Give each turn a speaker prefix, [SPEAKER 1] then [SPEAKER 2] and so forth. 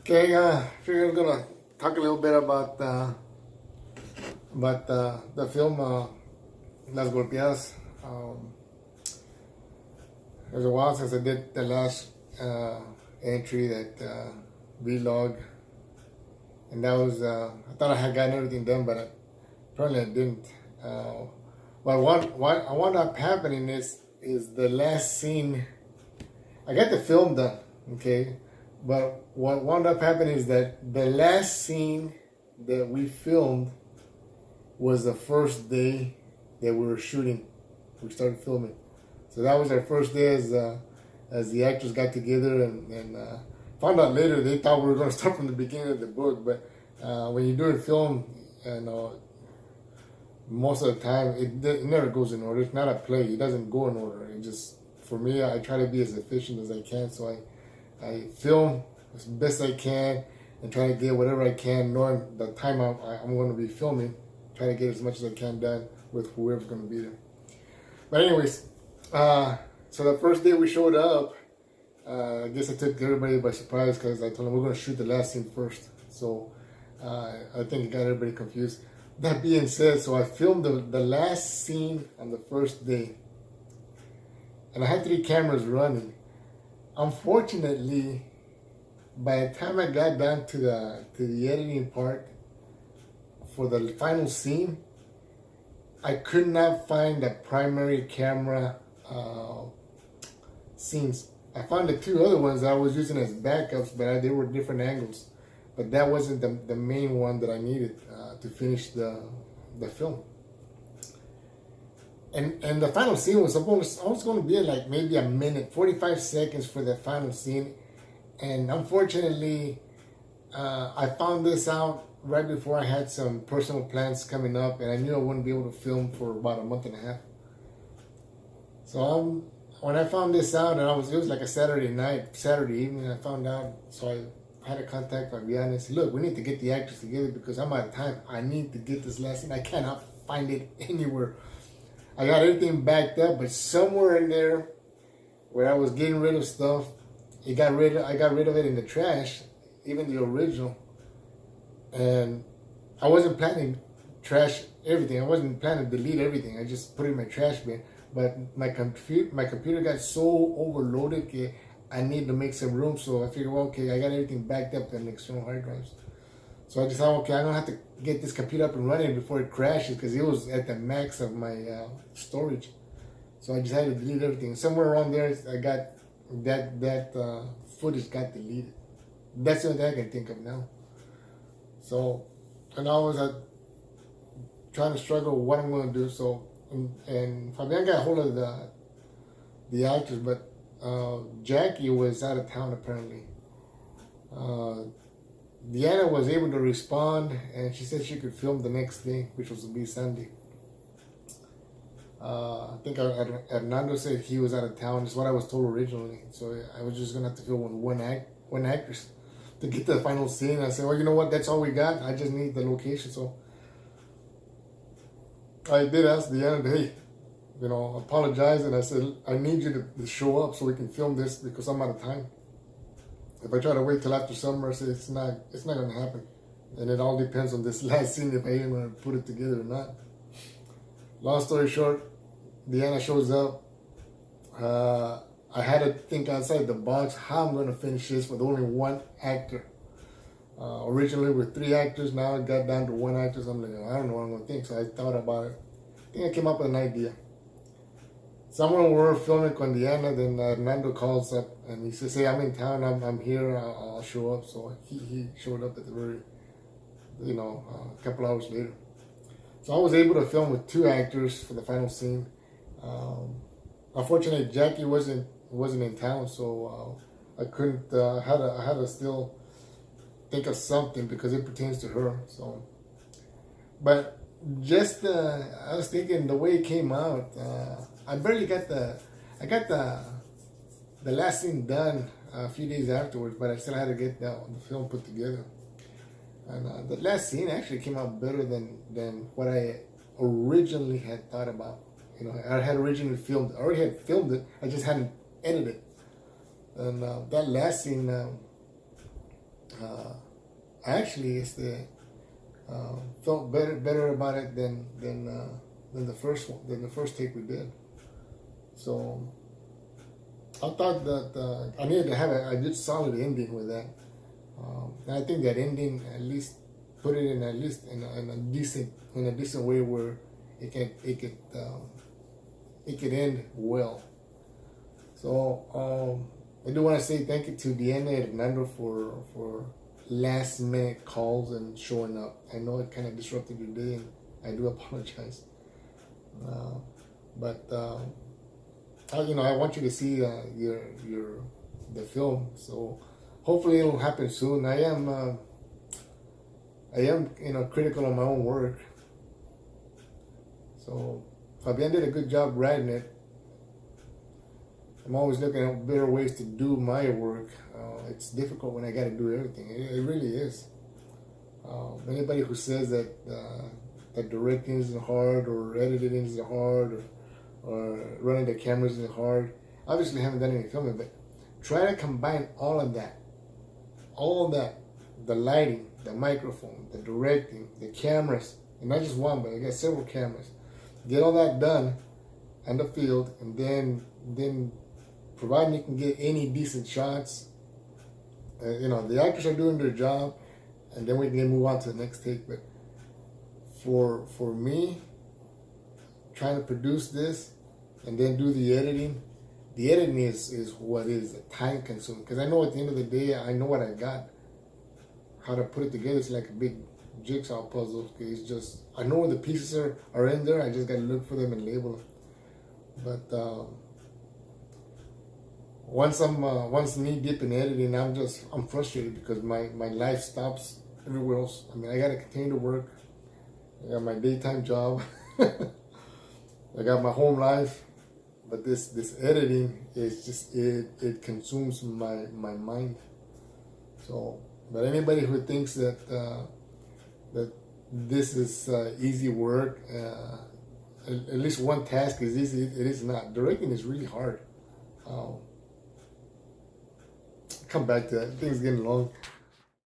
[SPEAKER 1] Okay, figure I'm gonna talk a little bit about the film Las Golpeadas. It was a while since I did the last entry, that vlog, and that was I thought I had gotten everything done, but apparently I didn't. What I wound up happening is the last scene. I got the film done, okay, but what wound up happening is that the last scene that we filmed was the first day that we were shooting. We started filming, so that was our first day as the actors got together, and found out later they thought we were going to start from the beginning of the book, but when you do a film, most of the time it never goes in order. It's not a play; it doesn't go in order. It just, for me, I try to be as efficient as I can, so I film as best I can and try to get whatever I can, knowing the time I'm going to be filming. Try to get as much as I can done with whoever's going to be there. But anyways, so the first day we showed up, I guess I took everybody by surprise because I told them we're going to shoot the last scene first. So I think it got everybody confused. That being said, so I filmed the last scene on the first day, and I had 3 cameras running. Unfortunately, by the time I got down to the editing part for the final scene, I could not find the primary camera scenes. I found the 2 other ones that I was using as backups, but they were different angles. But that wasn't the main one that I needed to finish the film. And the final scene was almost going to be like maybe a minute, 45 seconds for the final scene. And unfortunately, I found this out right before I had some personal plans coming up, and I knew I wouldn't be able to film for about a month and a half. So when I found this out, and it was like a Saturday evening, I found out. So I had a contact Fabiana and said, "Look, we need to get the actors together because I'm out of time. I need to get this last scene. I cannot find it anywhere. I got everything backed up, but somewhere in there where I was getting rid of stuff, I got rid of it in the trash, even the original. And I wasn't planning trash everything. I wasn't planning to delete everything. I just put it in my trash bin. But my computer got so overloaded that I needed to make some room. So I figured, well, okay, I got everything backed up in external hard drives. So I decided, okay, I'm gonna have to get this computer up and running before it crashes because it was at the max of my storage. So I decided to delete everything. Somewhere around there, I got that footage got deleted. That's the only thing I can think of now. So, and I was trying to struggle what I'm going to do. So, and Fabian got a hold of the actors, but Jackie was out of town apparently. Deanna was able to respond, and she said she could film the next day, which was to be Sunday. I think Hernando said he was out of town. That's what I was told originally. So I was just gonna have to film with one actress to get the final scene. I said, well, you know what? That's all we got. I just need the location. So I did ask Deanna, hey, apologize, and I said I need you to show up so we can film this because I'm out of time. If I try to wait till after summer, I said it's not gonna happen, and it all depends on this last scene if I even gonna put it together or not. Long story short, Deanna shows up. I had to think outside the box how I'm going to finish this with only 1 actor. Originally with 3 actors, now it got down to 1 actor. So I'm like, I don't know what I'm going to think. So I thought about it. I think I came up with an idea. Somewhere we were filming con Deanna, then Hernando calls up and he says, hey, I'm in town, I'm here, I'll show up. So he showed up at the very, a couple hours later. So I was able to film with 2 actors for the final scene. Unfortunately, Jackie wasn't in town, so I couldn't. I had to still think of something because it pertains to her. So, but just I was thinking the way it came out. I barely got I got the last scene done a few days afterwards, but I still had to get the film put together. And the last scene actually came out better than what I originally had thought about. I had originally filmed. I already had filmed it. I just hadn't edited it. And that last scene, I actually felt better about it than the first one, than the first take we did. So I thought that I needed to have a good solid ending with that. And I think that ending at least put it in at least in a decent way where it could end well. So I do want to say thank you to Diana and Hernando for last minute calls and showing up. I know it kind of disrupted your day, and I do apologize. But I want you to see the film. So hopefully it'll happen soon. I am critical of my own work. So Fabian did a good job writing it. I'm always looking at better ways to do my work. It's difficult when I got to do everything. It really is. Anybody who says that directing isn't hard, or editing isn't hard, or running the cameras isn't hard, obviously I haven't done any filming, but try to combine all of that, the lighting, the microphone, the directing, the cameras, and not just one, but I got several cameras. Get all that done in the field, and then providing you can get any decent shots, the actors are doing their job, and then we can move on to the next take. But for me, trying to produce this and then do the editing is what is time consuming, because I know at the end of the day I know what I got. How to put it together, it's like a big jigsaw puzzle. It's just, I know where the pieces are in there. I just got to look for them and label them. But once knee deep in editing, I'm frustrated because my life stops everywhere else. I mean, I got to continue to work. I got my daytime job. I got my home life, but this editing is just it consumes my mind. So, but anybody who thinks that this is easy work, at least one task is easy, it is not. Directing is really hard. Come back to that. Things getting long.